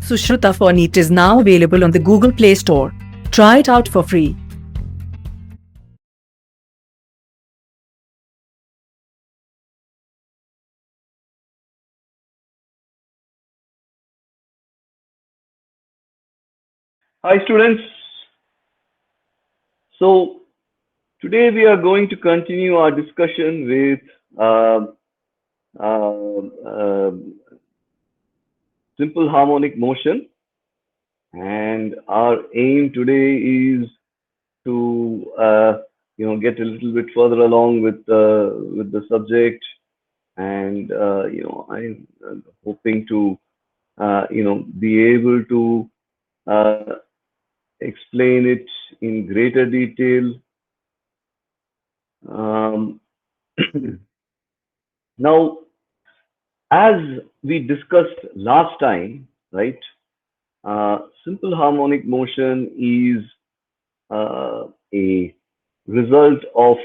Sushruta for NEET is now available on the Google Play Store. Try it out for free. Hi students. So today we are going to continue our discussion with simple harmonic motion, and our aim today is to get a little bit further along with the subject, and I'm hoping to be able to explain it in greater detail. Now, as we discussed last time, right? Simple harmonic motion is a result of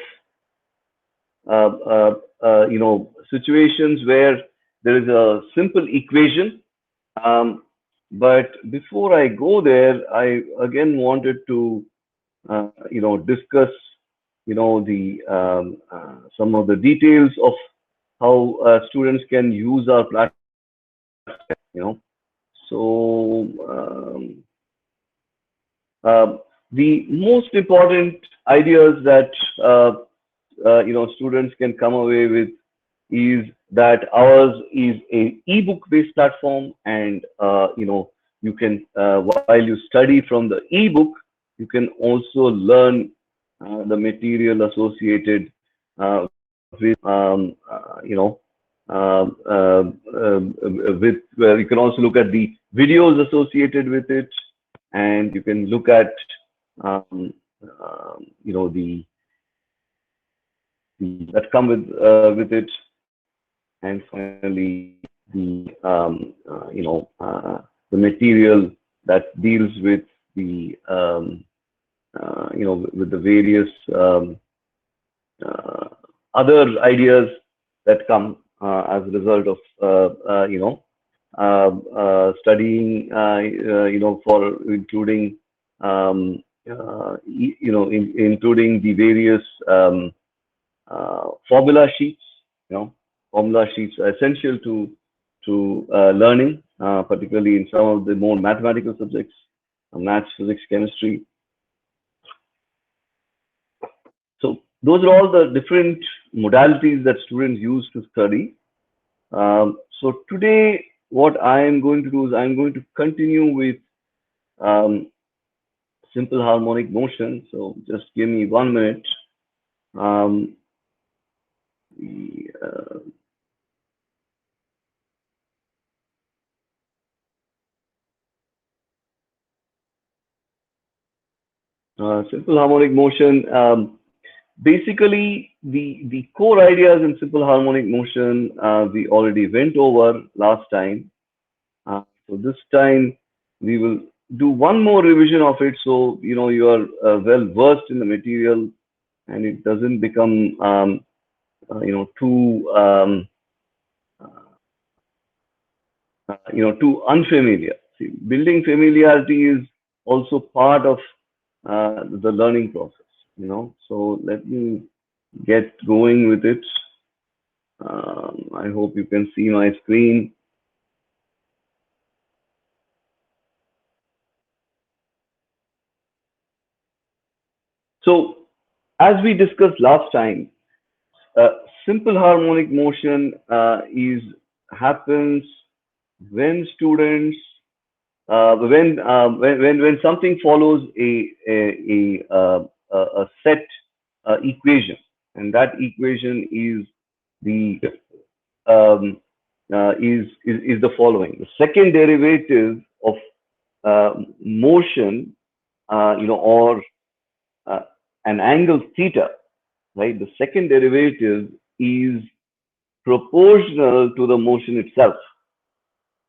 situations where there is a simple equation. But before I go there, I again wanted to discuss the some of the details of how students can use our platform. So the most important ideas that students can come away with is that ours is a ebook based platform, and you can while you study from the ebook, you can also learn the material associated with where you can also look at the videos associated with it, and you can look at the that come with it, and finally the the material that deals with the with the various other ideas that come as a result of studying for including including the various formula sheets. Formula sheets are essential to learning, particularly in some of the more mathematical subjects, maths, physics, chemistry. So those are all the different modalities that students use to study. So today, what I am going to do is I'm going to continue with simple harmonic motion. So just give me 1 minute. Simple harmonic motion. Basically, the core ideas in simple harmonic motion we already went over last time. So this time we will do one more revision of it, so you are well versed in the material, and it doesn't become too too unfamiliar. See, building familiarity is also part of the learning process. So let me get going with it. I hope you can see my screen. So as we discussed last time, simple harmonic motion happens when students when something follows a set equation, and that equation is the is the following: the second derivative of motion, or an angle theta, right? The second derivative is proportional to the motion itself.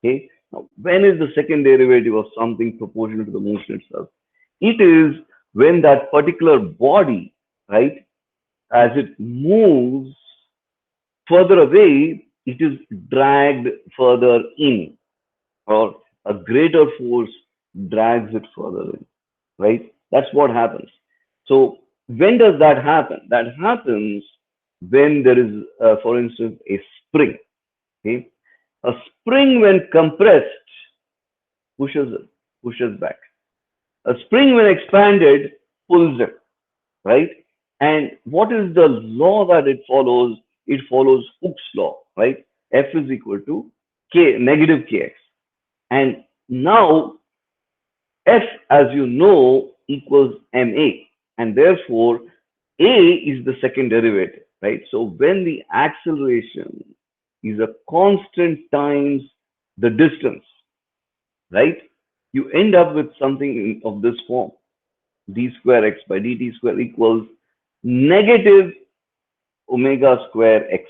Okay. Now, when is the second derivative of something proportional to the motion itself? It is when that particular body, right, as it moves further away, it is dragged further in, or a greater force drags it further in, right? That's what happens. So when does that happen? That happens when there is, for instance, a spring. Okay, a spring when compressed pushes back. A spring when expanded pulls it, right? And what is the law that it follows? It follows Hooke's law, right? F is equal to K negative Kx. And now F, as you know, equals ma. And therefore, a is the second derivative, right? So when the acceleration is a constant times the distance, right? You end up with something of this form. D square x by dt square equals negative omega square x.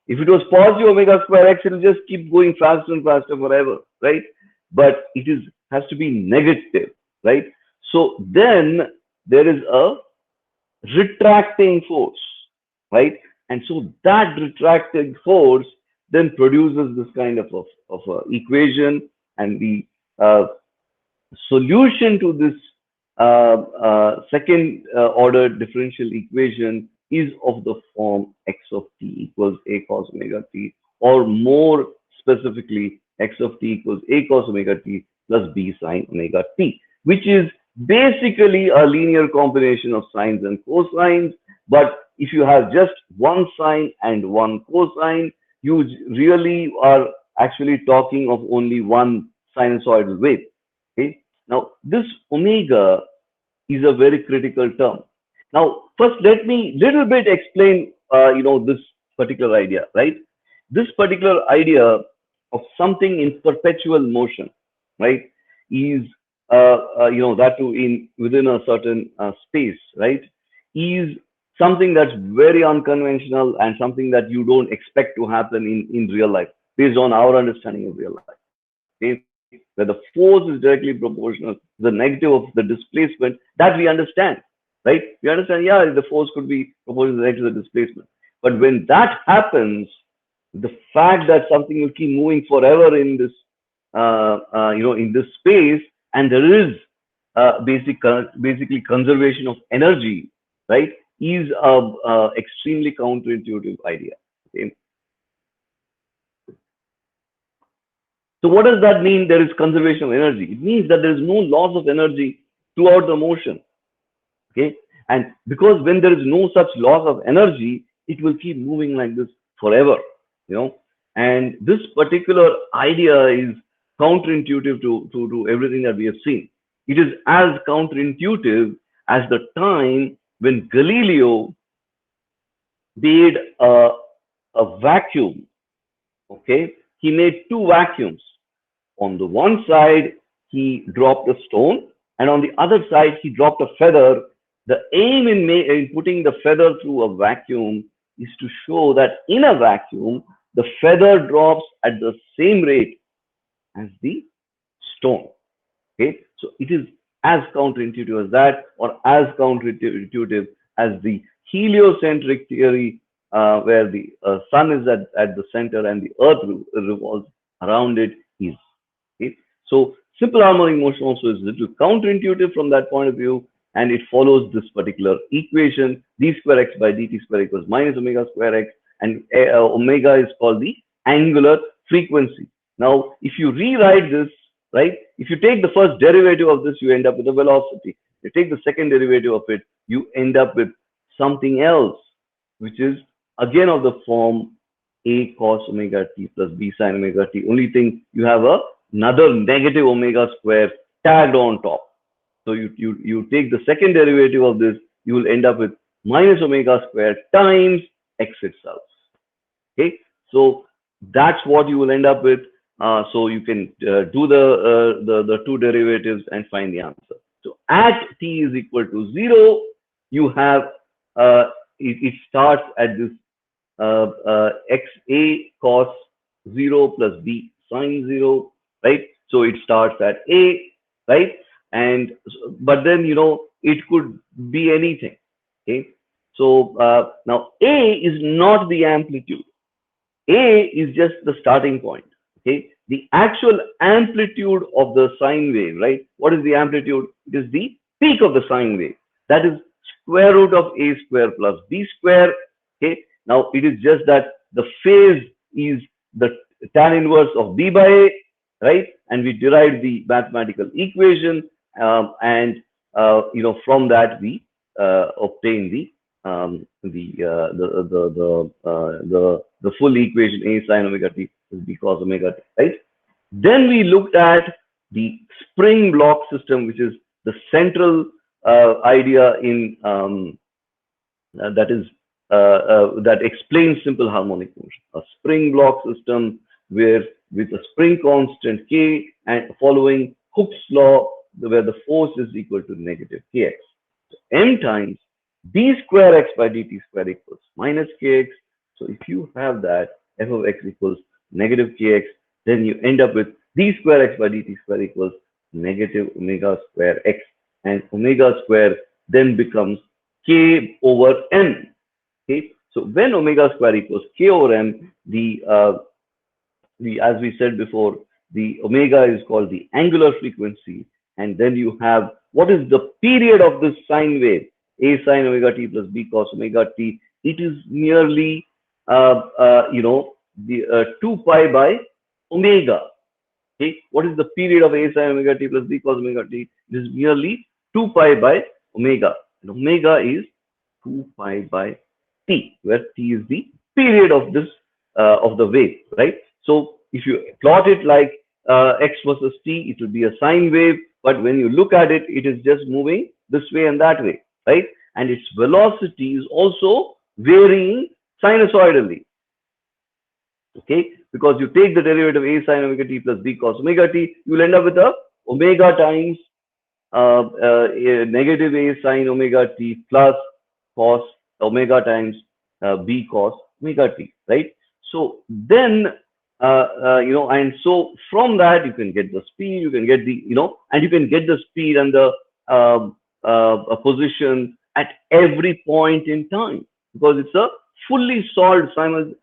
If it was positive omega square x, it will just keep going faster and faster forever, right? But it has to be negative, right? So then there is a retracting force, right? And so that retracting force then produces this kind of equation, and the solution to this second order differential equation is of the form x of t equals a cos omega t, or more specifically, x of t equals a cos omega t plus b sine omega t, which is basically a linear combination of sines and cosines. But if you have just one sine and one cosine, you really are actually talking of only one sinusoidal wave. Okay. Now, this omega is a very critical term. Now, first, let me little bit explain, this particular idea, right? This particular idea of something in perpetual motion, right, is, that too within a certain space, right, is something that's very unconventional and something that you don't expect to happen in real life based on our understanding of real life. Okay? Where the force is directly proportional to the negative of the displacement, that we understand, right? We understand, yeah, the force could be proportional to the displacement. But when that happens, the fact that something will keep moving forever in this, in this space, and there is basically conservation of energy, right, is a extremely counterintuitive idea. Okay? So what does that mean? There is conservation of energy. It means that there is no loss of energy throughout the motion. Okay, and because when there is no such loss of energy, it will keep moving like this forever. And this particular idea is counterintuitive to everything that we have seen. It is as counterintuitive as the time when Galileo made a vacuum. Okay, he made two vacuums. On the one side, he dropped a stone, and on the other side, he dropped a feather. The aim in putting the feather through a vacuum is to show that in a vacuum, the feather drops at the same rate as the stone. Okay, so it is as counterintuitive as that, or as counterintuitive as the heliocentric theory, where the sun is at the center and the earth revolves around it is. Okay? So simple harmonic motion also is a little counterintuitive from that point of view, and it follows this particular equation: d square x by dt square equals minus omega square x, and omega is called the angular frequency. Now, if you rewrite this, right, if you take the first derivative of this, you end up with a velocity. You take the second derivative of it, you end up with something else, which is again of the form a cos omega t plus b sin omega t. Only thing, you have another negative omega square tagged on top. So you take the second derivative of this, you will end up with minus omega square times x itself. Okay, so that's what you will end up with. So you can do the two derivatives and find the answer. So at t is equal to 0, you have it starts at this xa cos 0 plus b sine 0, right? So it starts at a, right? And but then it could be anything. Okay, so now a is not the amplitude. A is just the starting point. Okay, the actual amplitude of the sine wave, right? What is the amplitude? It is the peak of the sine wave. That is square root of a square plus b square. Okay. Now it is just that the phase is the tan inverse of b by a, right? And we derived the mathematical equation, and from that we obtain the full equation a sine omega t is b cos omega t, right? Then we looked at the spring block system, which is the central idea in that explains simple harmonic motion. A spring block system where with a spring constant k and following Hooke's law, where the force is equal to negative kx. So m times d square x by dt square equals minus kx. So if you have that f of x equals negative kx, then you end up with d square x by dt square equals negative omega square x, and omega square then becomes k over m. Okay, so when omega square equals k over m, as we said before, the omega is called the angular frequency, and then you have what is the period of this sine wave, a sine omega t plus b cos omega t. It is merely the 2 pi by omega. Okay, what is the period of a sine omega t plus b cos omega t? It is merely 2 pi by omega, and omega is 2 pi by t, where t is the period of this of the wave, right? So if you plot it like x versus t, it will be a sine wave, but when you look at it, it is just moving this way and that way, right? And its velocity is also varying sinusoidally. Okay, because you take the derivative a sine omega t plus b cos omega t, you will end up with a omega times negative a sine omega t plus cos omega times b cos omega t, right? So then and so from that you can get the speed, you can get the and you can get the speed and the position at every point in time, because it's a fully solved second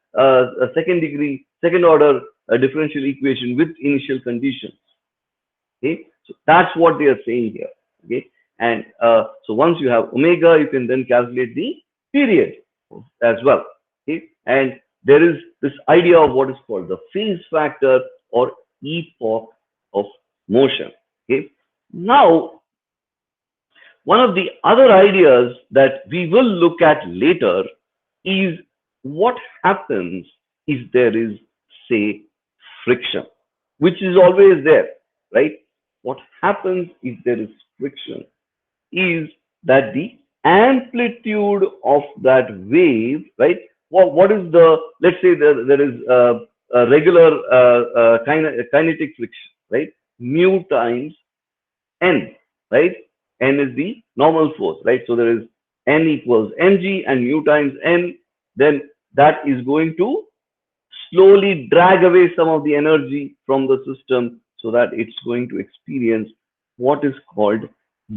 order differential equation with initial conditions. Okay, so that's what they are saying here. Okay, and so once you have omega, you can then calculate the period as well. Okay, and there is this idea of what is called the phase factor or epoch of motion. Okay, now one of the other ideas that we will look at later is what happens if there is, say, friction, which is always there, right? What happens if there is friction is that the amplitude of that wave, right? What is the, let's say there is a regular kinetic friction, right? Mu times n, right? N is the normal force, right? So there is n equals mg and mu times n, then that is going to slowly drag away some of the energy from the system, so that it's going to experience what is called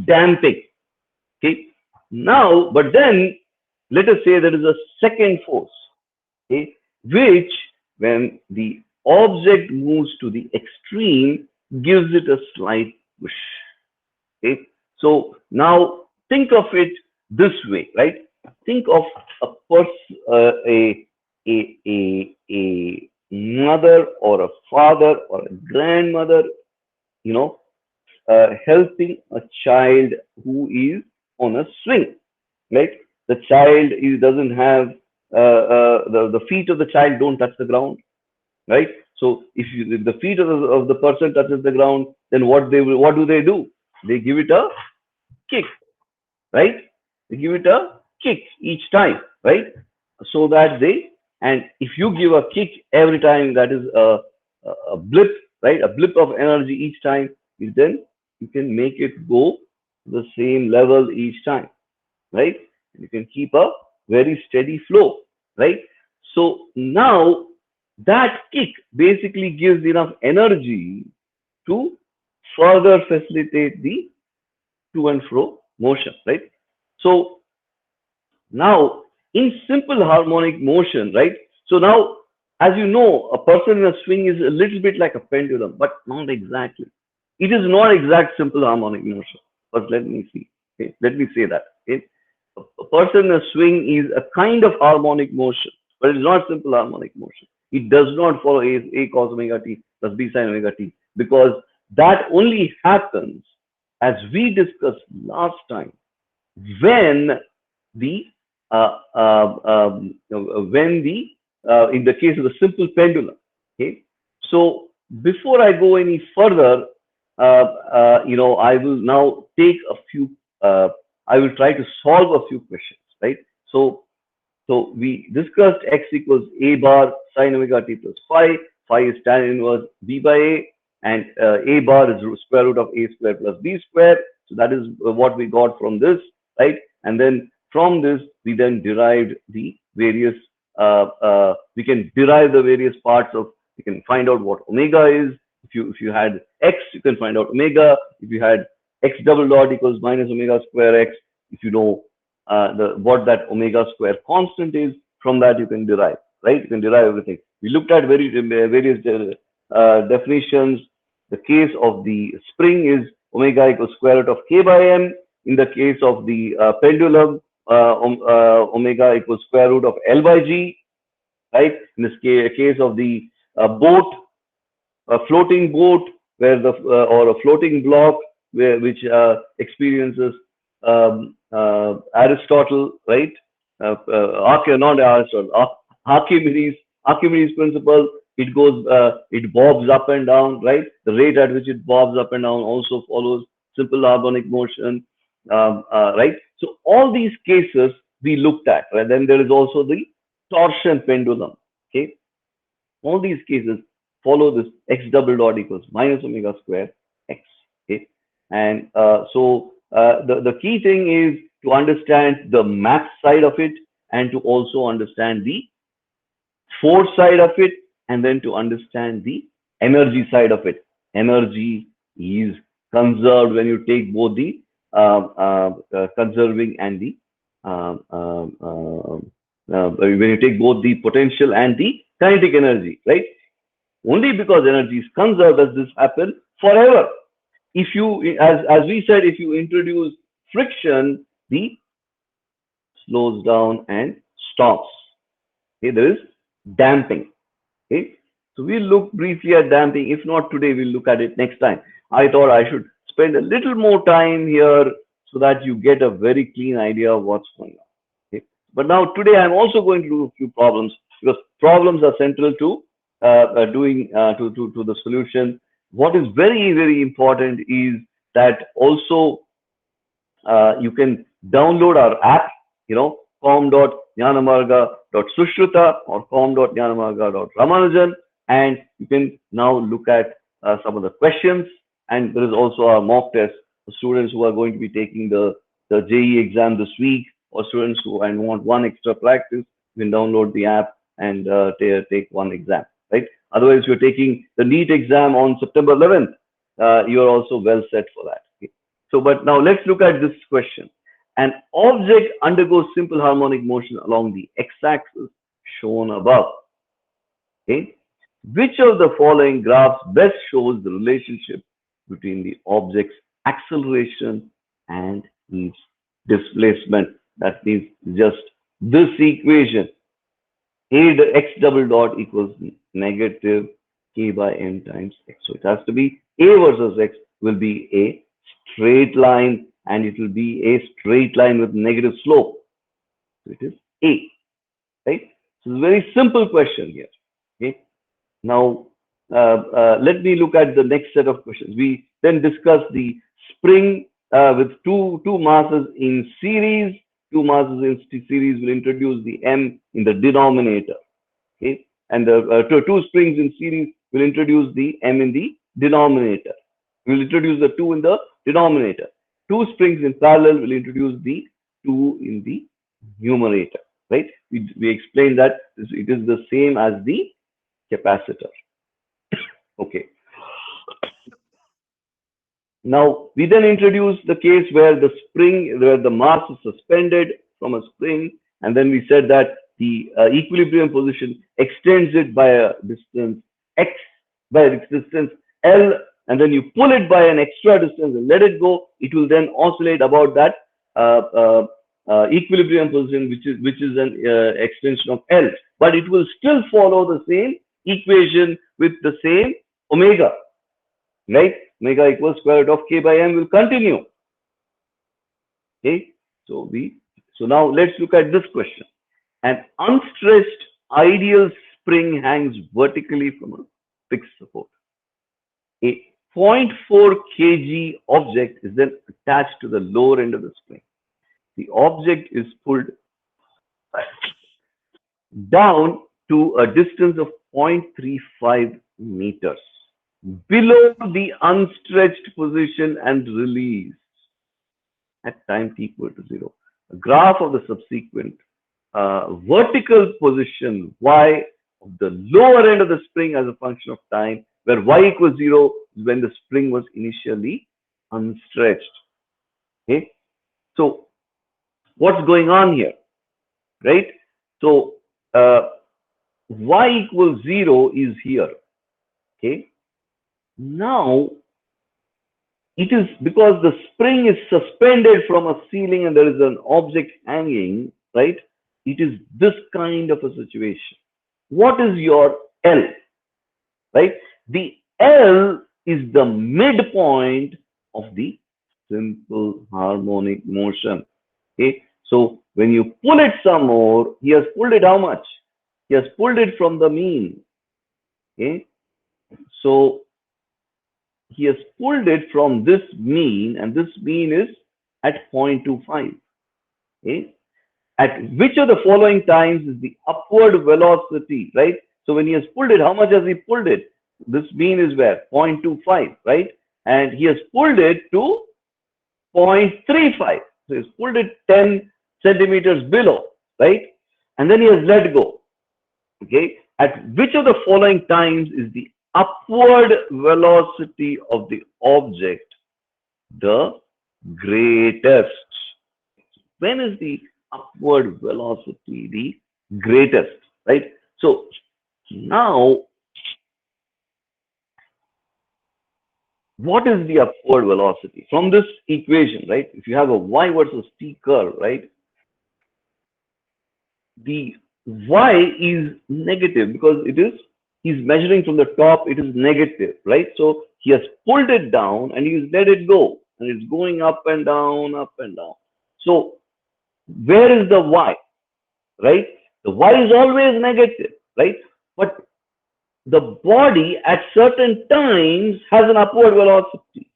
damping. Okay. Now, but then let us say there is a second force, okay, which when the object moves to the extreme gives it a slight push. Okay. So now think of it this way, right? Think of a mother or a father or a grandmother, helping a child who is on a swing, right? The child doesn't have the feet of the child don't touch the ground, right? So if the feet of the person touches the ground, then what do they do? They give it a kick, right? They give it a kick each time, right? So that and if you give a kick every time, that is a blip, right? A blip of energy each time, then you can make it go to the same level each time, right? You can keep a very steady flow, right? So now that kick basically gives enough energy to further facilitate the to and fro motion, right? So now in simple harmonic motion, right? So now as you know, a person in a swing is a little bit like a pendulum, but not exactly. It is not exact simple harmonic motion. But let me see. Okay? Let me say that. Okay? A person in a swing is a kind of harmonic motion, but it is not simple harmonic motion. It does not follow A cos omega t plus B sin omega t, because that only happens, as we discussed last time, when the in the case of the simple pendulum. Okay, so before I go any further, I will now take a few. I will try to solve a few questions, right? So we discussed x equals a bar sine omega t plus phi. Phi is tan inverse b by a, and a bar is square root of a square plus b square. So that is what we got from this, right? And then from this, we then derived the various. We can derive the various parts of. You can find out what omega is. If you had x, you can find out omega. If you had x double dot equals minus omega square x, if you know what that omega square constant is, from that you can derive, right? You can derive everything. We looked at various definitions. The case of the spring is omega equals square root of k by m. In the case of the pendulum, omega equals square root of L by G, right? In this case of the boat, a floating boat, where or a floating block, which experiences Aristotle, right? Not Aristotle, Archimedes principle. It goes, it bobs up and down, right? The rate at which it bobs up and down also follows simple harmonic motion, right? So all these cases we looked at, right? Then there is also the torsion pendulum. Okay, all these cases follow this x double dot equals minus omega square x. Okay, and the key thing is to understand the math side of it, and to also understand the force side of it, and then to understand the energy side of it. Energy is conserved when you take both the conserving and the when you take both the potential and the kinetic energy, right? Only because energy is conserved does this happen forever. If you, as we said, if you introduce friction, the slows down and stops. Okay, there is damping. Okay, so we'll look briefly at damping. If not today, we'll look at it next time. I thought I should spend a little more time here so that you get a very clean idea of what's going on. Okay, but now today I'm also going to do a few problems, because problems are central to doing to the solution. What is very, very important is that also you can download our app, com.JnanaMarga.Sushruta or com.JnanaMarga.Ramanujan, and you can now look at some of the questions. And there is also our mock test for students who are going to be taking the JEE exam this week, or students who want one extra practice. You can download the app and take one exam, right? Otherwise, if you're taking the NEET exam on September 11th, you're also well set for that. Okay? So, but now let's look at this question. An object undergoes simple harmonic motion along the x-axis shown above. Okay? Which of the following graphs best shows the relationship between the object's acceleration and its displacement? That means just this equation. X double dot equals negative k by m times x. So it has to be a versus x will be a straight line, and it will be a straight line with negative slope. So it is a, right? So it's a very simple question here. Okay. Now let me look at the next set of questions. We then discuss the spring with two masses in series. Two masses in series will introduce the m in the denominator. Okay, and the two springs in series will introduce the m in the denominator. We will introduce the 2 in the denominator. Two springs in parallel will introduce the 2 in the numerator. Right? We explained that it is the same as the capacitor. Okay. Now we then introduce the case where the mass is suspended from a spring, and then we said that the equilibrium position, extends it by a distance x, by a distance L, and then you pull it by an extra distance and let it go, it will then oscillate about that equilibrium position, which is an extension of L. But it will still follow the same equation with the same omega, right? Omega equals square root of k by m will continue. Okay, so now let's look at this question. An unstretched ideal spring hangs vertically from a fixed support. A 0.4 kg object is then attached to the lower end of the spring. The object is pulled down to a distance of 0.35 meters below the unstretched position and released at time t equal to 0. A graph of the subsequent vertical position y of the lower end of the spring as a function of time, where y equals 0 is when the spring was initially unstretched. Okay, so what's going on here, right? So y equals 0 is here. Okay, now it is because the spring is suspended from a ceiling and there is an object hanging, right? It is this kind of a situation. What is your L, right? The L is the midpoint of the simple harmonic motion. Okay, so when you pull it some more, he has pulled it how much? He has pulled it from the mean. Okay, so he has pulled it from this mean, and this mean is at 0.25. Okay, at which of the following times is the upward velocity, right? So when he has pulled it, how much has he pulled it? This mean is where? 0.25, right? And he has pulled it to 0.35. So he's pulled it 10 centimeters below, right? And then he has let go. Okay, at which of the following times is the upward velocity of the object the greatest? When is the upward velocity the greatest, right? So now, what is the upward velocity from this equation, right? If you have a y versus t curve, right, the y is negative because he's measuring from the top, it is negative, right? So he has pulled it down and he's let it go, and it's going up and down, up and down. So where is the y, right? The y is always negative, right? But the body at certain times has an upward velocity.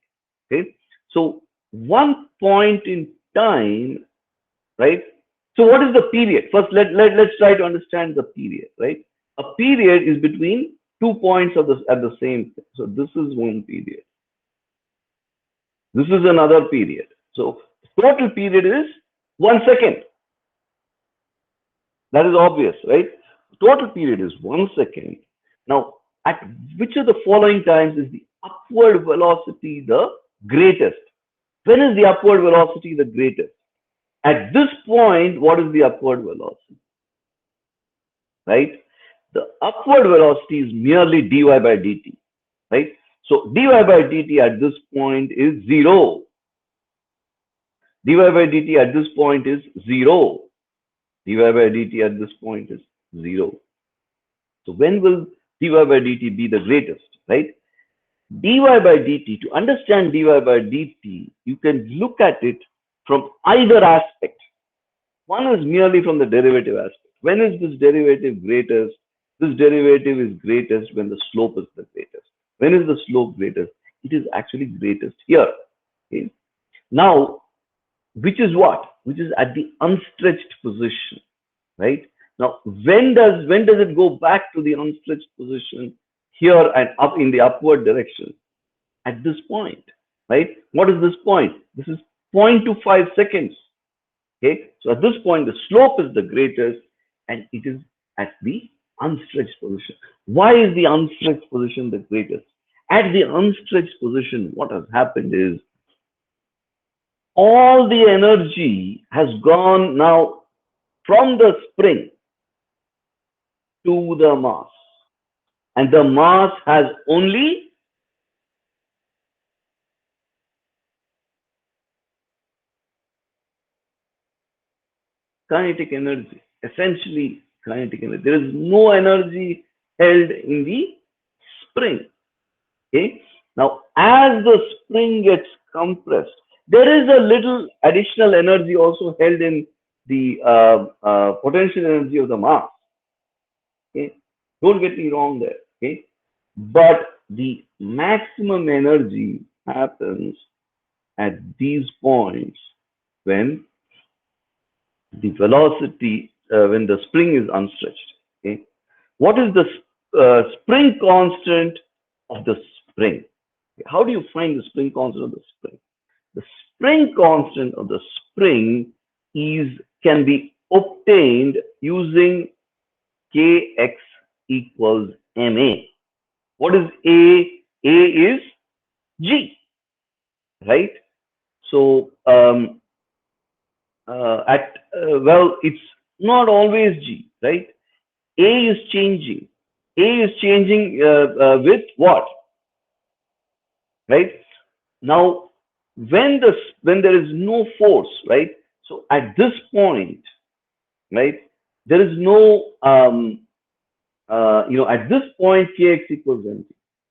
Okay, so one point in time, right? So what is the period? First, let's try to understand the period, right? A period is between 2 points at the same thing. So this is one period. This is another period. So total period is 1 second. That is obvious, right? Total period is 1 second. Now, at which of the following times is the upward velocity the greatest? When is the upward velocity the greatest? At this point, what is the upward velocity? Right? The upward velocity is merely dy by dt, right? So dy by dt at this point is 0. dy by dt at this point is 0. dy by dt at this point is 0. So when will dy by dt be the greatest, right? dy by dt, to understand dy by dt, you can look at it from either aspect. One is merely from the derivative aspect. When is this derivative greatest? This derivative is greatest when the slope is the greatest. When is the slope greatest? It is actually greatest here. Okay? Now, which is what? Which is at the unstretched position, right? Now, when does it go back to the unstretched position? Here and up in the upward direction. At this point, right? What is this point? This is 0.25 seconds. Okay, so at this point, the slope is the greatest, and it is at the unstretched position. Why is the unstretched position the greatest? At the unstretched position, what has happened is all the energy has gone now from the spring, to the mass. And the mass has only kinetic energy, essentially kinetic energy. There is no energy held in the spring. Okay. Now, as the spring gets compressed, there is a little additional energy also held in the potential energy of the mass. Okay. Don't get me wrong there. Okay. But the maximum energy happens at these points when the velocity, when the spring is unstretched. Okay. What is the spring constant of the spring? How do you find the spring constant of the spring? The spring constant of the spring is can be obtained using kx equals ma. What is a? A is g, right? So well, it's not always g, right? A is changing. A is changing with what? Right? Now, when there is no force, right? So at this point, right, there is no at this point kx equals mg.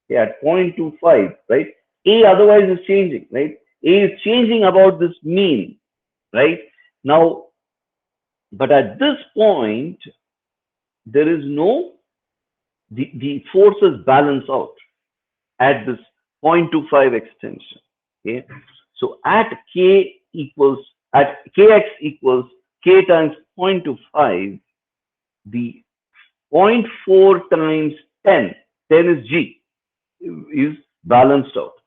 Okay, at 0.25, right? A otherwise is changing, right? A is changing about this mean, right? Now, but at this point, there is no the forces balance out at this 0.25 extension. Okay, so at k equals at kx equals k times 0.25, the 0.4 times 10, 10 is g, is balanced out.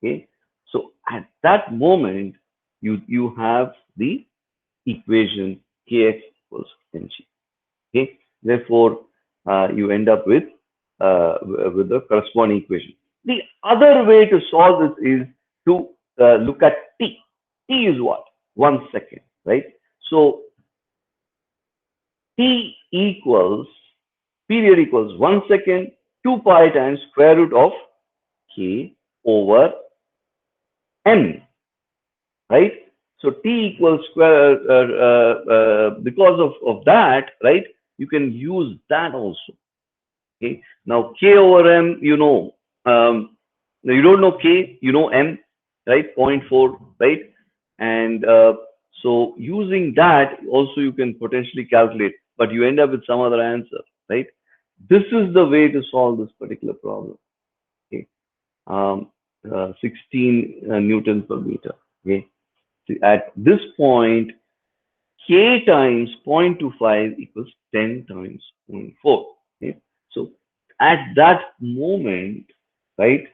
Okay, so at that moment, you have the equation kx equals mg. Okay, therefore you end up with the corresponding equation. The other way to solve this is to look at t. T is what? 1 second, right? So t equals period equals 1 second 2 pi times square root of k over m, right? So t equals square because of that, right? You can use that also. Okay. Now k over m, you don't know k, you know m, right? 0.4, right? And so using that also you can potentially calculate, but you end up with some other answer, right? This is the way to solve this particular problem. Okay. 16 newtons per meter. Okay. So at this point, k times 0.25 equals 10 times 0.4. Okay. So at that moment, right,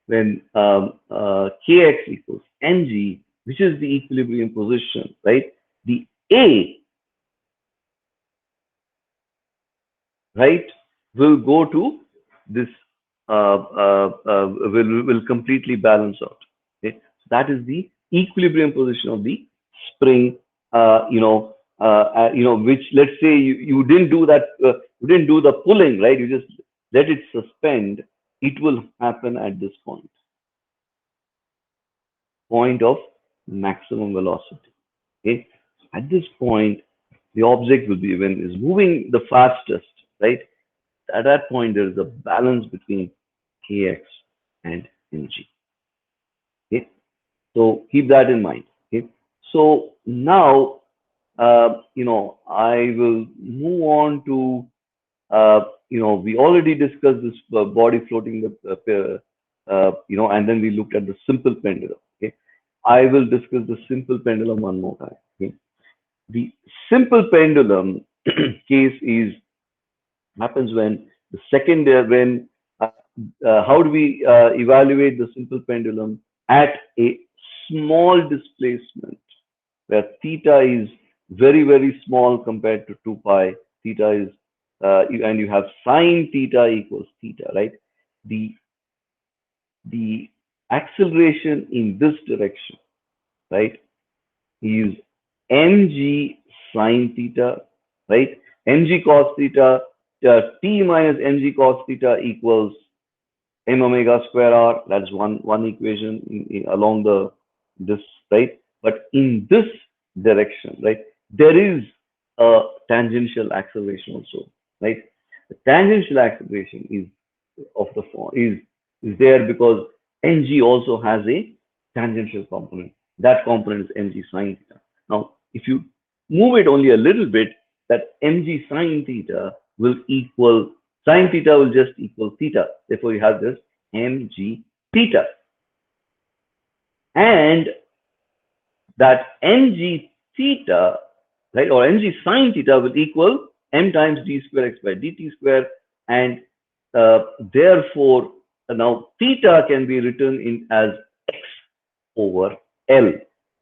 when kx equals mg, which is the equilibrium position, right, the a, right, will go to this, will completely balance out. Okay, so that is the equilibrium position of the spring. Which, let's say you didn't do that, you didn't do the pulling, right? You just let it suspend. It will happen at this point of maximum velocity. Okay, at this point, the object will be, when is moving the fastest, right? At that point, there is a balance between kx and mg. Okay, so keep that in mind. Okay, so now I will move on to we already discussed this body floating and then we looked at the simple pendulum. Okay, I will discuss the simple pendulum one more time. Okay, the simple pendulum case is happens when the second when how do we evaluate the simple pendulum at a small displacement where theta is very, very small compared to 2 pi. Theta is and you have sine theta equals theta, right? The acceleration in this direction, right, is mg sine theta, right? Mg cos theta T minus mg cos theta equals m omega square r. That's one equation along this, right? But in this direction, right, there is a tangential acceleration also, right? The tangential acceleration is of the form is there because ng also has a tangential component. That component is mg sine theta. Now, if you move it only a little bit, that mg sine theta will equal, sine theta will just equal theta. Therefore, you have this mg theta. And that mg theta, right, or mg sine theta will equal m times d square x by dt square. And therefore, now theta can be written in as x over L.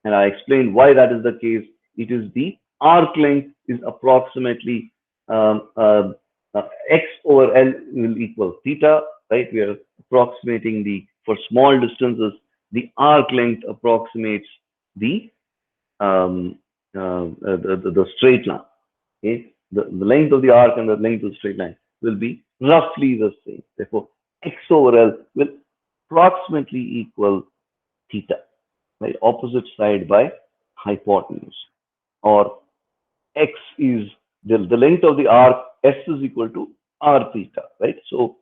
And I explained why that is the case. It is the arc length is approximately x over L will equal theta, right? We are approximating for small distances, the arc length approximates the straight line. Okay, the length of the arc and the length of the straight line will be roughly the same. Therefore, x over L will approximately equal theta, right? Opposite side by hypotenuse, or x is the length of the arc, s is equal to r theta, right? So,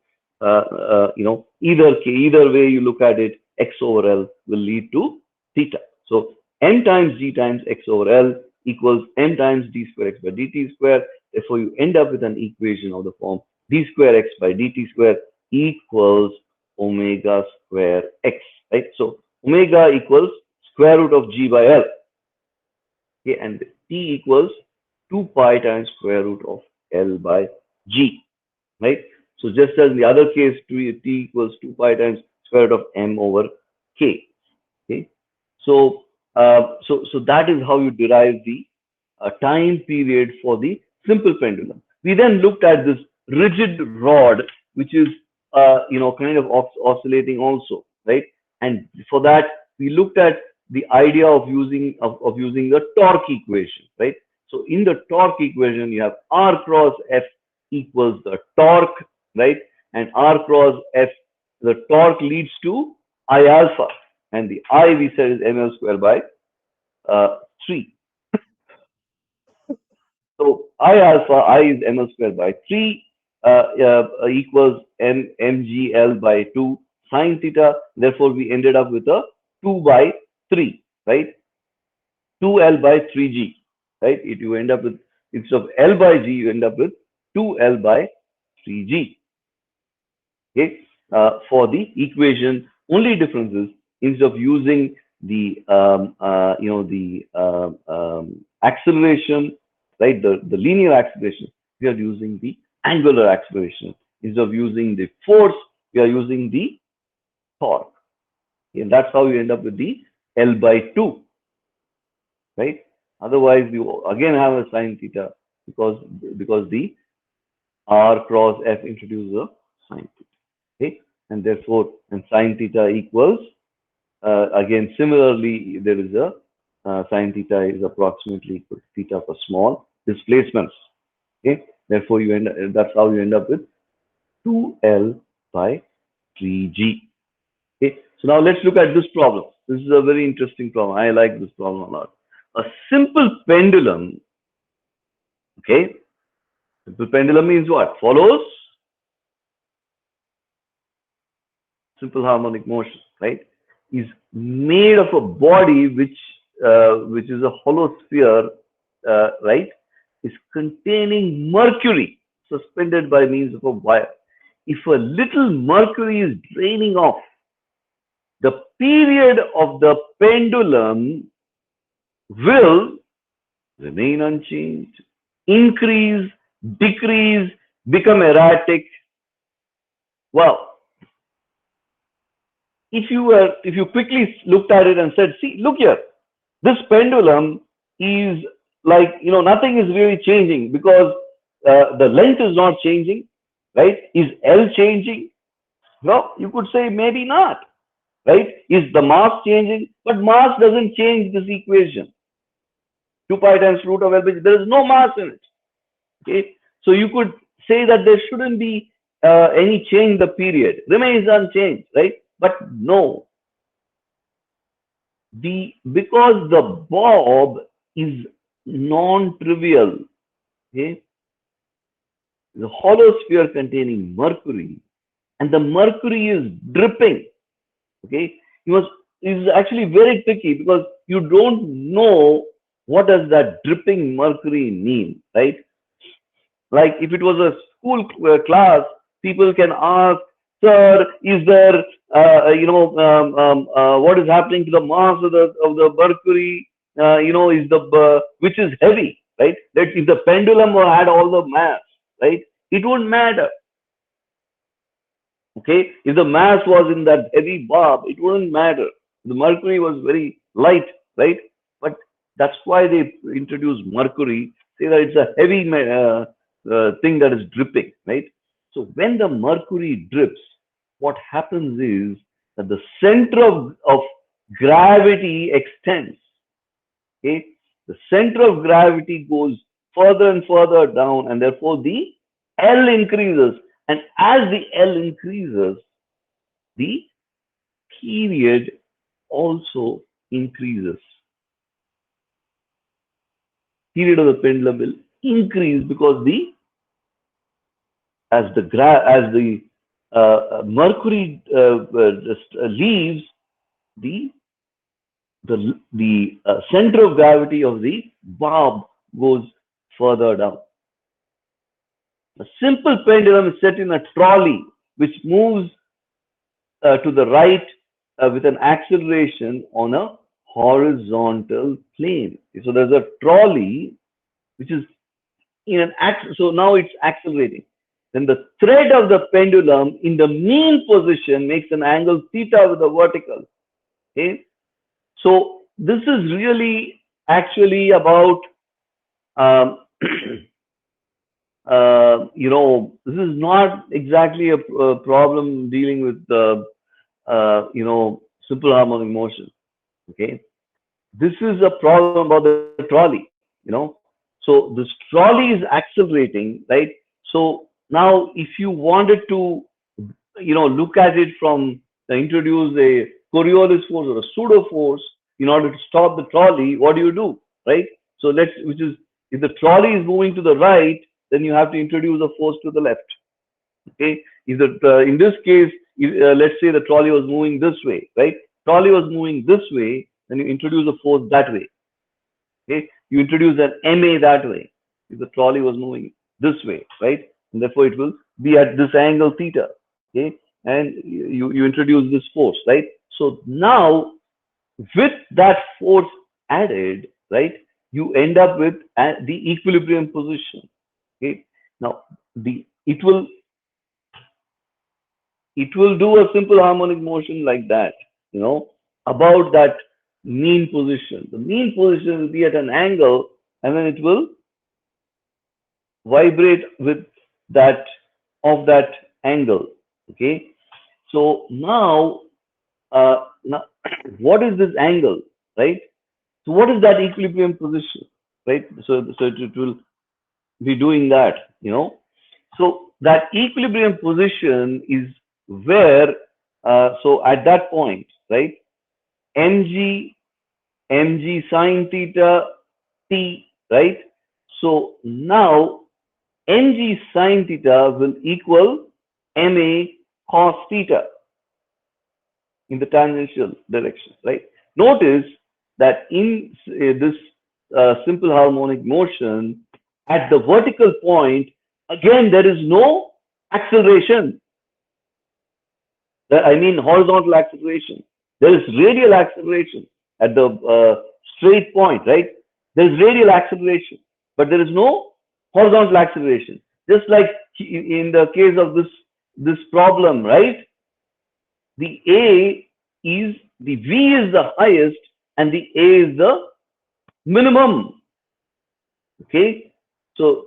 either way you look at it, x over L will lead to theta. So, m times g times x over L equals m times d square x by dt square. Therefore, you end up with an equation of the form d square x by dt square equals omega square x, right? So, omega equals square root of g by L. Okay, and t equals 2 pi times square root of L by g, right? So just as in the other case, t equals 2 pi times square root of m over k. Okay, so that is how you derive the time period for the simple pendulum. We then looked at this rigid rod, which is kind of oscillating also, right? And for that, we looked at the idea of using the torque equation, right? So in the torque equation, you have R cross F equals the torque, right? And R cross F, the torque leads to I alpha, and the I we said is ml square by 3. So I alpha, I is ml square by 3 equals mgl by 2 sine theta. Therefore, we ended up with a 2 by 3, right? 2L by 3G, right? You end up with, instead of L by G, you end up with 2L by 3G. Okay, for the equation, only difference is instead of using the acceleration, right, the linear acceleration, we are using the angular acceleration. Instead of using the force, we are using the torque. And that's how you end up with the L by 2, right? Otherwise, you again have a sine theta because the R cross F introduces a sine theta. Okay, and therefore, and sine theta equals again similarly there is a sine theta is approximately equal to theta for small displacements. Okay, therefore that's how you end up with 2L by 3G. Okay, so now let's look at this problem. This is a very interesting problem. I like this problem a lot. A simple pendulum. Okay, simple pendulum means what? Follows simple harmonic motion, right? Is made of a body which is a hollow sphere, right? Is containing mercury suspended by means of a wire. If a little mercury is draining off, the period of the pendulum will remain unchanged, increase, decrease, become erratic. Well, if you quickly looked at it and said, see, look here, this pendulum is like, nothing is really changing because the length is not changing, right? Is L changing? No, you could say maybe not, right? Is the mass changing? But mass doesn't change this equation. 2 pi times root of L by G, there is no mass in it. Okay, so you could say that there shouldn't be any change in the period, remains unchanged, right? But no, because the bob is non-trivial, okay, the hollow sphere containing mercury, and the mercury is dripping, okay, is actually very tricky because you don't know what does that dripping mercury mean, right? Like if it was a school class, people can ask, "Sir, is there, what is happening to the mass of the mercury? Is the which is heavy, right? That if the pendulum had all the mass, right, it wouldn't matter. Okay, if the mass was in that heavy bob, it wouldn't matter. The mercury was very light, right? But that's why they introduced mercury, say that it's a heavy thing that is dripping, right? So when the mercury drips, what happens is that the center of gravity extends. Okay, the center of gravity goes further and further down, and therefore the L increases. And as the L increases, the period also increases. Period of the pendulum will increase because as the mercury just leaves, the center of gravity of the bob goes further down. A simple pendulum is set in a trolley which moves to the right with an acceleration on a horizontal plane. So there's a trolley which is in an so now it's accelerating. Then the thread of the pendulum in the mean position makes an angle theta with the vertical. Okay, so this is really actually about um, this is not exactly a problem dealing with simple harmonic motion. Okay, this is a problem about the trolley. So this trolley is accelerating, right? So now if you wanted to look at it from introduce a Coriolis force or a pseudo force in order to stop the trolley, what do, right? So which is, if the trolley is moving to the right, then you have to introduce a force to the left. Okay, in this case, let's say the trolley was moving this way, right? Trolley was moving this way, then you introduce a force that way. Okay, you introduce an MA that way. If the trolley was moving this way, right, and therefore it will be at this angle theta. Okay, and you introduce this force, right? So now with that force added, right, you end up with the equilibrium position. Okay, now it will do a simple harmonic motion like that, about that mean position. The mean position will be at an angle, and then it will vibrate with that angle. Okay, so now what is this angle, right? So what is that equilibrium position, right? So it will be doing that. So that equilibrium position is where, so at that point, right, mg sine theta t, right? So now mg sine theta will equal ma cos theta in the tangential direction, right? Notice that in this simple harmonic motion, at the vertical point, again, there is no acceleration. I mean horizontal acceleration. There is radial acceleration at the straight point, right? There is radial acceleration, but there is no horizontal acceleration. Just like in the case of this problem, right? The V is the highest and the A is the minimum. Okay, so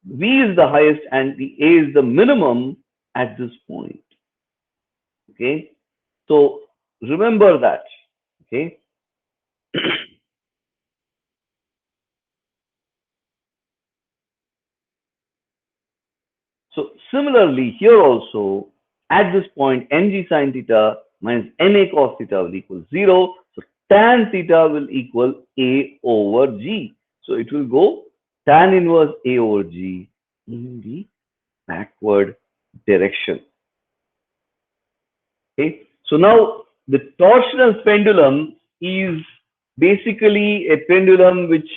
V is the highest and the A is the minimum at this point. Okay, so remember that. Okay. similarly, here also, at this point, mg sine theta minus ma cos theta will equal 0. So tan theta will equal A over G. So it will go tan inverse A over G in the backward direction. Okay. So now the torsional pendulum is basically a pendulum which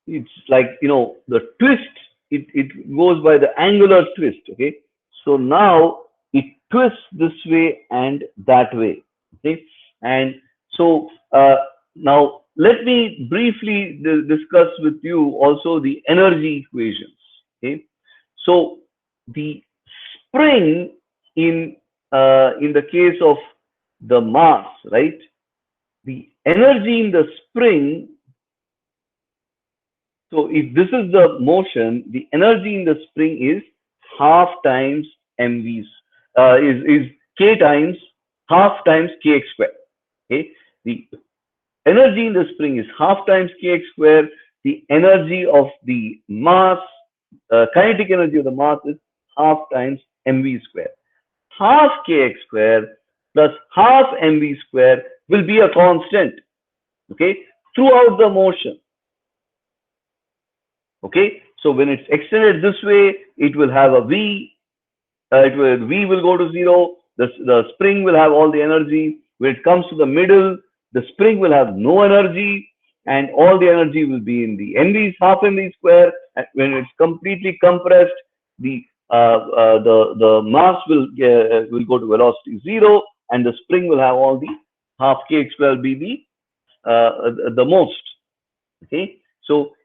it's like, you know, the twist, it goes by the angular twist. Okay. So now it twists this way and that way. Okay. And so now let me briefly discuss with you also the energy equations. Okay. So the spring in the case of the mass, right? The energy in the spring. So if this is the motion, the energy in the spring is half times mv's is k times half times kx square. Okay, the energy in the spring is half times kx square. The energy of the mass, kinetic energy of the mass is half times mv square. Half kx square plus half mv square will be a constant. Okay, throughout the motion. Okay, so when it's extended this way, it will have a v. V will go to 0. The spring will have all the energy. When it comes to the middle, the spring will have no energy, and all the energy will be in the mv, half mv square. And when it's completely compressed, the mass will go to velocity 0, and the spring will have all the half kx square will be the most. Okay, so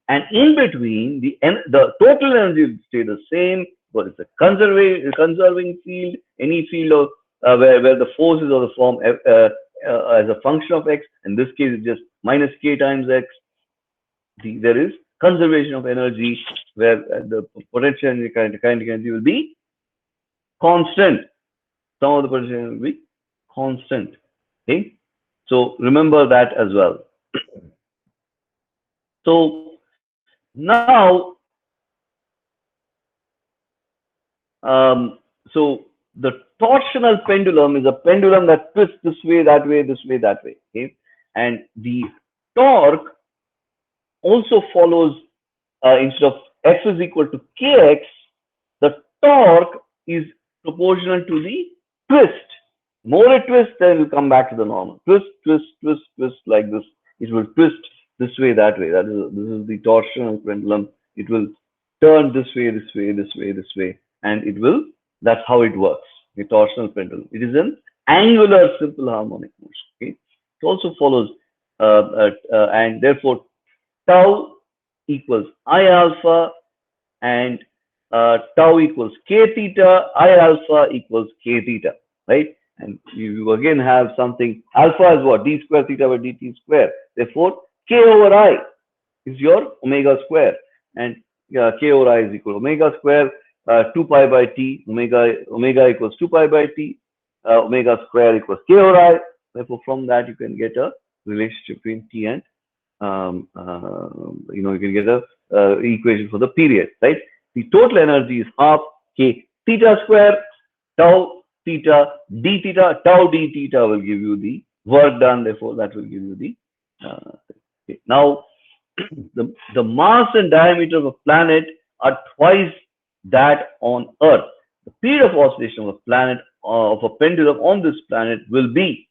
and in between the total energy will stay the same, but it's a conserving field. Any field of where the forces of the form as a function of x. In this case, it's just minus k times x. There is conservation of energy where the potential energy, kinetic energy will be constant. Some of the potential energy will be constant. Okay, so remember that as well. So now, so the torsional pendulum is a pendulum that twists this way, that way, this way, that way. Okay, and the torque also follows instead of F is equal to kx, the torque is proportional to the twist. More it twists, then it will come back to the normal. Twist, twist, twist, twist like this. It will twist this way, that way. This is the torsional pendulum. It will turn this way, this way, this way, this way, and it will. That's how it works. The torsional pendulum. It is an angular simple harmonic motion. Okay. It also follows, and therefore tau equals I alpha, and tau equals k theta. I alpha equals k theta. Right. And you again have something. Alpha is what? D square theta by dt square. Therefore, k over I is your omega square, and k over I is equal to omega square, 2 pi by t, omega equals 2 pi by t, omega square equals k over I. Therefore, from that you can get a relationship between t and you can get a equation for the period, right? The total energy is half k theta square, tau theta d theta. Tau d theta will give you the work done. Therefore, that will give you the okay. Now the mass and diameter of a planet are twice that on Earth. The period of oscillation of a planet of a pendulum on this planet will be,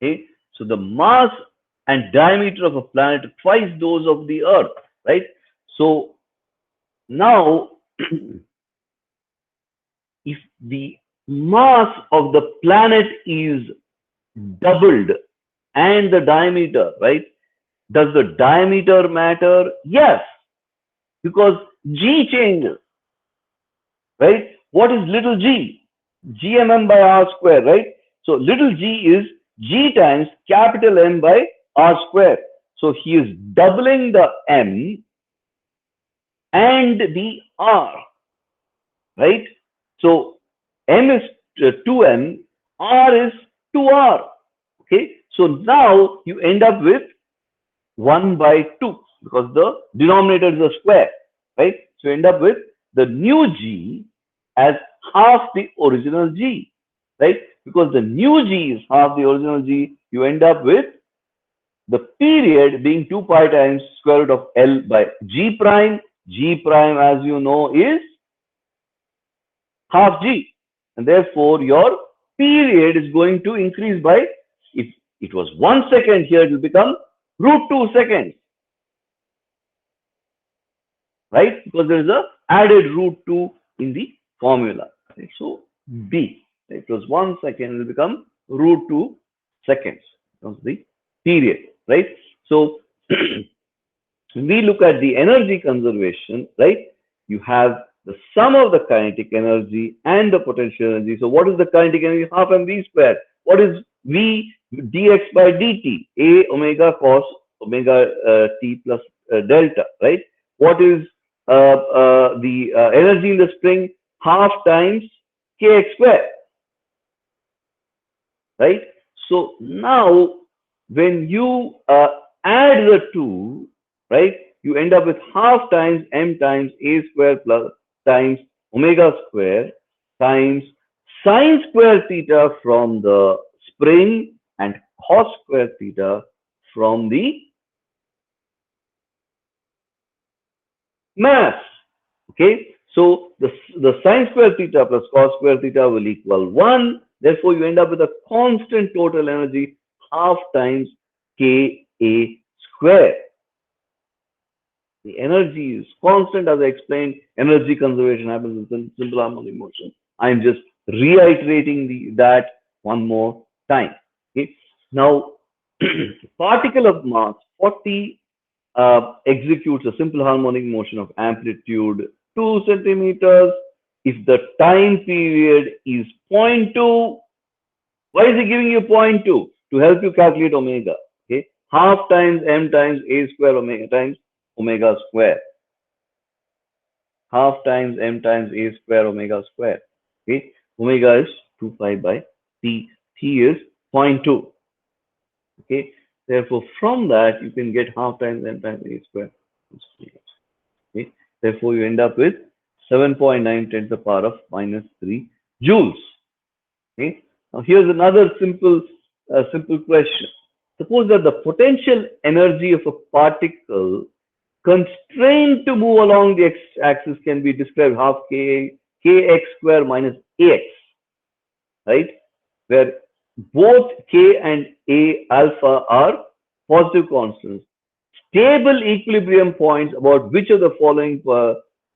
okay. So the mass and diameter of a planet are twice those of the Earth, right? So now if the mass of the planet is doubled and the diameter, right? Does the diameter matter? Yes, because g changes, right? What is little g? Gmm by r square, right? So little g is g times capital M by r square. So he is doubling the m and the r, right? So m is 2m, r is 2r. Okay, so now you end up with 1 by 2 because the denominator is a square, right? So you end up with the new G as half the original G, right? Because the new G is half the original G, you end up with the period being 2 pi times square root of L by G prime. G prime, as you know, is half G. And therefore, your period is going to increase by, if it was 1 second here, it will become root 2 seconds. Right? Because there is a added root 2 in the formula. Right? So, B. It was 1 second, it will become root 2 seconds. That's the period. Right? So, we look at the energy conservation, right? You have the sum of the kinetic energy and the potential energy. So what is the kinetic energy? Half mv square. What is V dx by dt? A omega cos omega t plus delta, right? What is the energy in the spring? Half times kx square, right? So now when you add the two, right, you end up with half times m times a square plus times omega square times sine square theta from the spring and cos square theta from the mass. Okay, so the sine square theta plus cos square theta will equal 1. Therefore, you end up with a constant total energy half times Ka square. The energy is constant, as I explained. Energy conservation happens in simple harmonic motion. I'm just reiterating that one more time. Okay. Now, particle of mass 40 executes a simple harmonic motion of amplitude 2 centimeters. If the time period is 0.2, why is he giving you 0.2? To help you calculate omega. Okay, half times m times a square omega times omega square. Half times m times a square omega square. Okay, omega is 2 pi by t. T is 0.2. Okay, therefore from that you can get half times m times a square. Okay, therefore you end up with 7.9 10 to the power of minus 3 joules. Okay, now here's another simple question. Suppose that the potential energy of a particle constrained to move along the x-axis can be described half kx square minus ax, right? Where both k and a alpha are positive constants. Stable equilibrium points about which of the following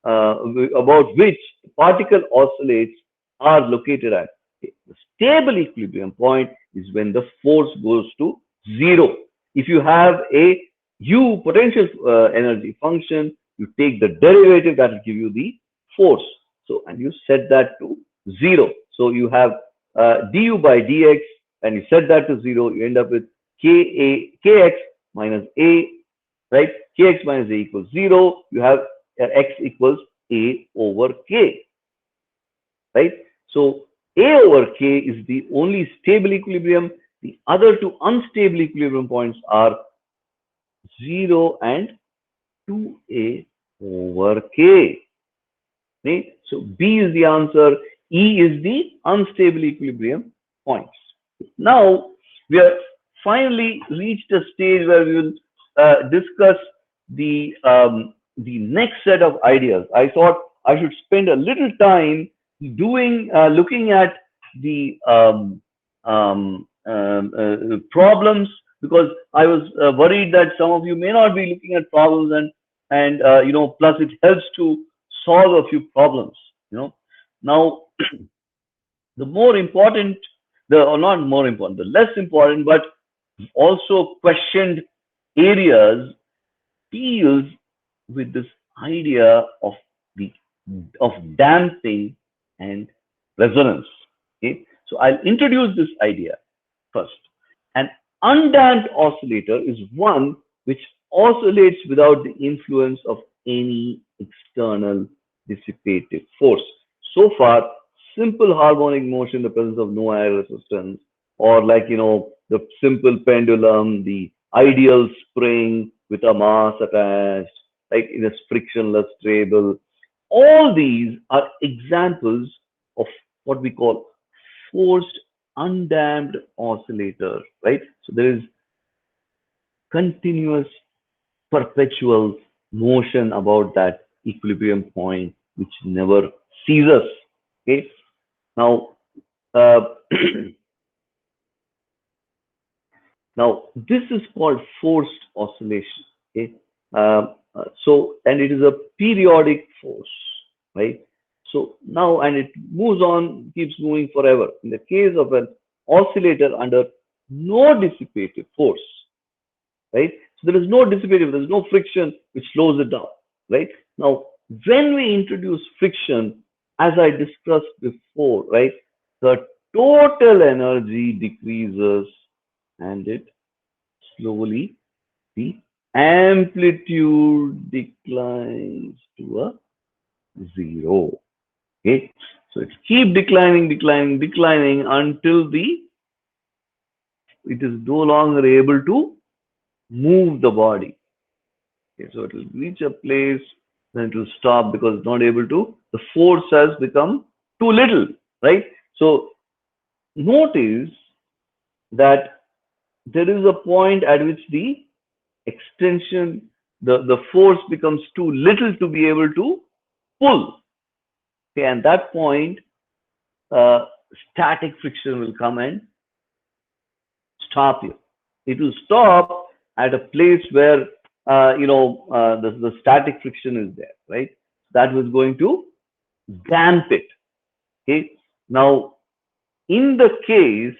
about which particle oscillates are located at. The stable equilibrium point is when the force goes to 0. If you have a u potential energy function, you take the derivative, that will give you the force. So, and you set that to 0. So you have du by dx, and you set that to 0, you end up with kx minus a, right? Kx minus a equals 0. You have x equals a over k, right? So a over k is the only stable equilibrium. The other two unstable equilibrium points are 0 and 2a over k. Right? So B is the answer. E is the unstable equilibrium points. Now we have finally reached a stage where we will discuss the next set of ideas. I thought I should spend a little time looking at the problems, because I was worried that some of you may not be looking at problems, and plus it helps to solve a few problems. Now the more important, or not more important, the less important, but also questioned areas deals with this idea of damping and resonance. Okay, so I'll introduce this idea first. An undamped oscillator is one which oscillates without the influence of any external dissipative force. So far, simple harmonic motion in the presence of no air resistance, or like the simple pendulum, the ideal spring with a mass attached, like in a frictionless table, all these are examples of what we call forced undamped oscillator, right? So there is continuous perpetual motion about that equilibrium point which never ceases. Okay. Now, uh, now this is called forced oscillation. Okay. And it is a periodic force, right? So now, and it moves on, keeps moving forever. In the case of an oscillator under no dissipative force, right? So there is no dissipative, there is no friction which slows it down, right? Now, when we introduce friction, as I discussed before, right, the total energy decreases and it slowly, the amplitude declines to a zero. Okay, so it keeps declining, declining, declining until it is no longer able to move the body. Okay, so it will reach a place, then it will stop because it's not able to. The force has become too little, right? So notice that there is a point at which the extension, the force becomes too little to be able to pull. Okay, and that point, uh, static friction will come and stop you. It will stop at a place where the static friction is there, right? That was going to damp it. Okay. Now, in the case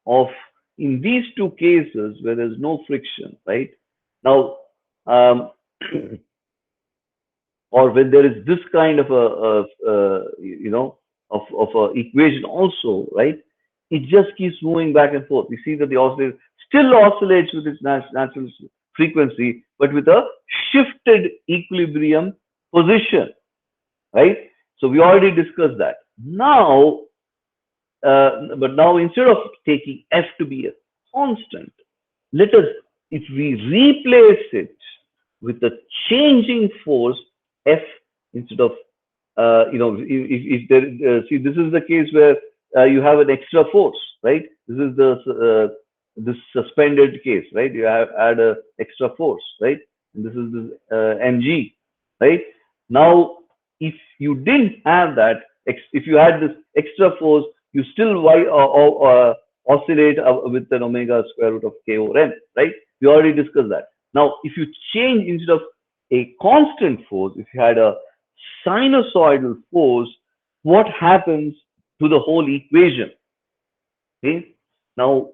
of in these two cases where there's no friction, right? Now, um, or when there is this kind of of a equation also, right? It just keeps moving back and forth. We see that the oscillator still oscillates with its natural frequency, but with a shifted equilibrium position, right? So we already discussed that. Now, but now instead of taking F to be a constant, let us, if we replace it with a changing force, F instead of, if there, see, this is the case where you have an extra force, right? This is this suspended case, right? You have add a extra force, right? And this is this mg, right? Now, if you didn't have that, if you had this extra force, you still oscillate with an omega square root of k over n, right? We already discussed that. Now, if you change instead of a constant force, if you had a sinusoidal force, what happens to the whole equation? Okay. Now,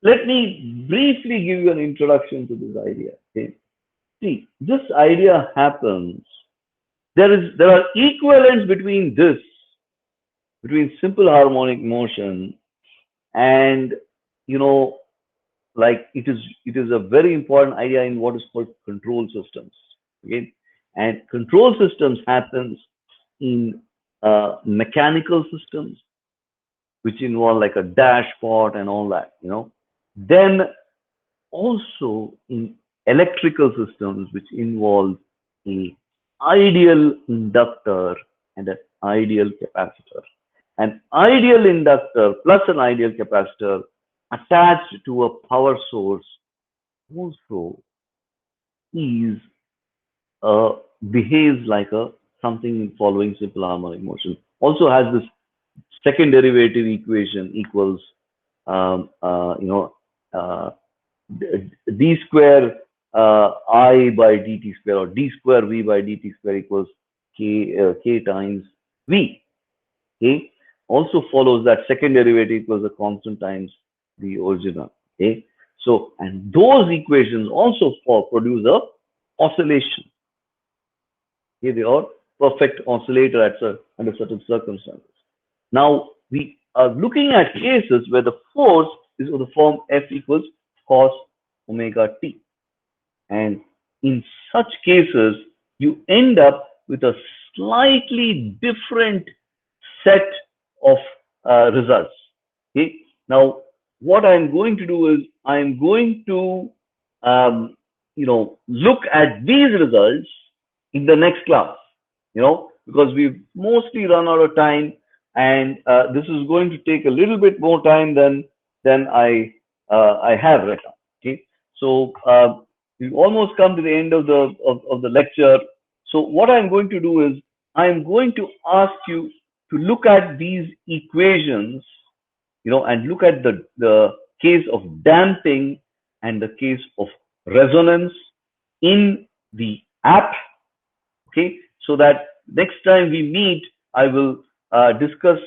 let me briefly give you an introduction to this idea. Okay. See, this idea happens. There are equivalents between this, between simple harmonic motion and, like it is a very important idea in what is called control systems. Okay. And control systems happens in mechanical systems, which involve like a dashpot and all that, Then also in electrical systems, which involve a ideal inductor and an ideal capacitor. An ideal inductor plus an ideal capacitor attached to a power source also is behaves like a something following simple harmonic motion. Also has this second derivative equation equals uh, d square I by dt square, or d square v by dt square equals k times v. Okay, also follows that second derivative equals a constant times the original. Okay, so and those equations also produce a oscillation. Okay, they are perfect oscillator under certain circumstances. Now we are looking at cases where the force is of the form F equals cos omega t, and in such cases you end up with a slightly different set of results. Okay. Now, what I'm going to do is I'm going to, look at these results in the next class. because we've mostly run out of time, and this is going to take a little bit more time than I have right now. Okay, so we've almost come to the end of the lecture. So what I'm going to do is I'm going to ask you to look at these equations, and look at the case of damping and the case of resonance in the app. Okay, so that next time we meet, I will discuss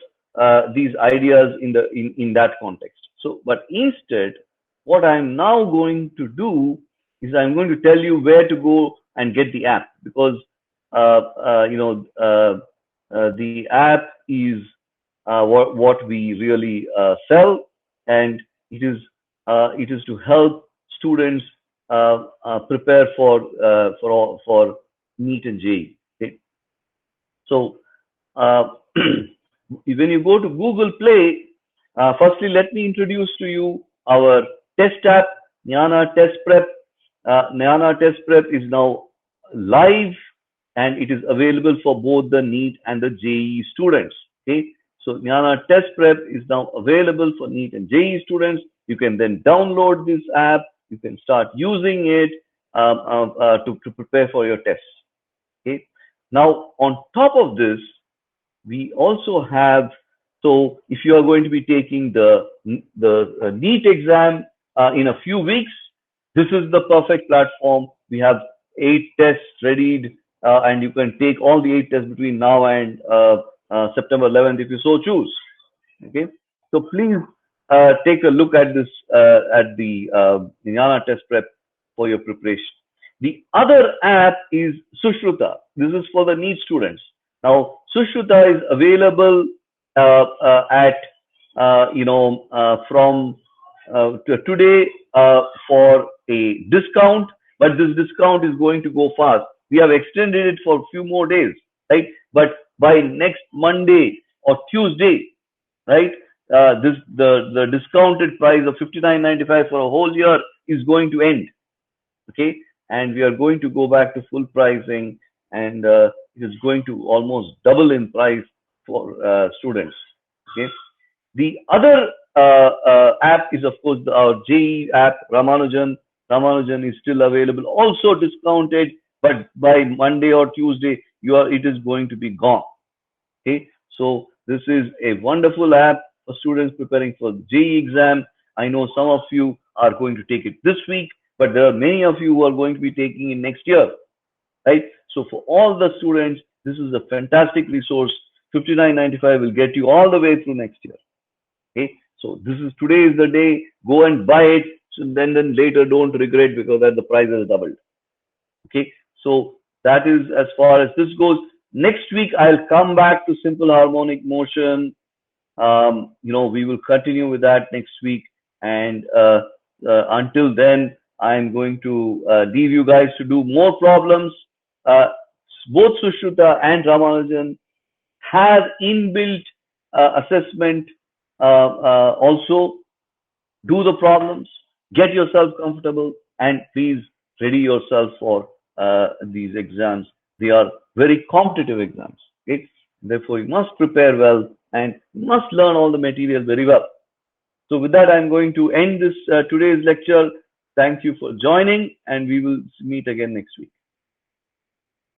these ideas in that context. So, but instead, what I'm now going to do is I'm going to tell you where to go and get the app, because the app is what we really sell, and it is to help students prepare for NEET and JEE. Okay? So when you go to Google Play, firstly, let me introduce to you our test app, Jnana Test Prep. Jnana Test Prep is now live, and it is available for both the NEET and the JEE students. Okay, so Jnana Test Prep is now available for NEET and JEE students. You can then download this app. You can start using it to prepare for your tests. Okay. Now, on top of this, we also have, so if you are going to be taking the NEET exam in a few weeks, this is the perfect platform. We have 8 tests readied, and you can take all the 8 tests between now and September 11th if you so choose. Okay, so please take a look at this at the Jnana Test Prep for your preparation. The other app is Sushruta. This is for the NEET students. Now, Sushruta is available at from today for a discount, but this discount is going to go fast. We have extended it for a few more days, right? But by next Monday or Tuesday, right, the discounted price of $59.95 for a whole year is going to end. Okay, and we are going to go back to full pricing, and it is going to almost double in price for students. Okay, the other app is, of course, our JEE app, Ramanujan. Ramanujan is still available, also discounted, but by Monday or Tuesday, it is going to be gone. Okay, so this is a wonderful app for students preparing for the JEE exam. I know some of you are going to take it this week, but there are many of you who are going to be taking it next year, right? So for all the students, this is a fantastic resource. $59.95 will get you all the way through next year. Okay, so today is the day. Go and buy it. So then later don't regret, because then the price has doubled. Okay, so that is as far as this goes. Next week I'll come back to simple harmonic motion. We will continue with that next week, and until then, I'm going to leave you guys to do more problems. Both Sushruta and Ramanujan have inbuilt assessment. Also, do the problems, get yourself comfortable, and please ready yourself for these exams. They are very competitive exams. Okay? Therefore, you must prepare well and must learn all the material very well. So with that, I'm going to end this today's lecture. Thank you for joining, and we will meet again next week.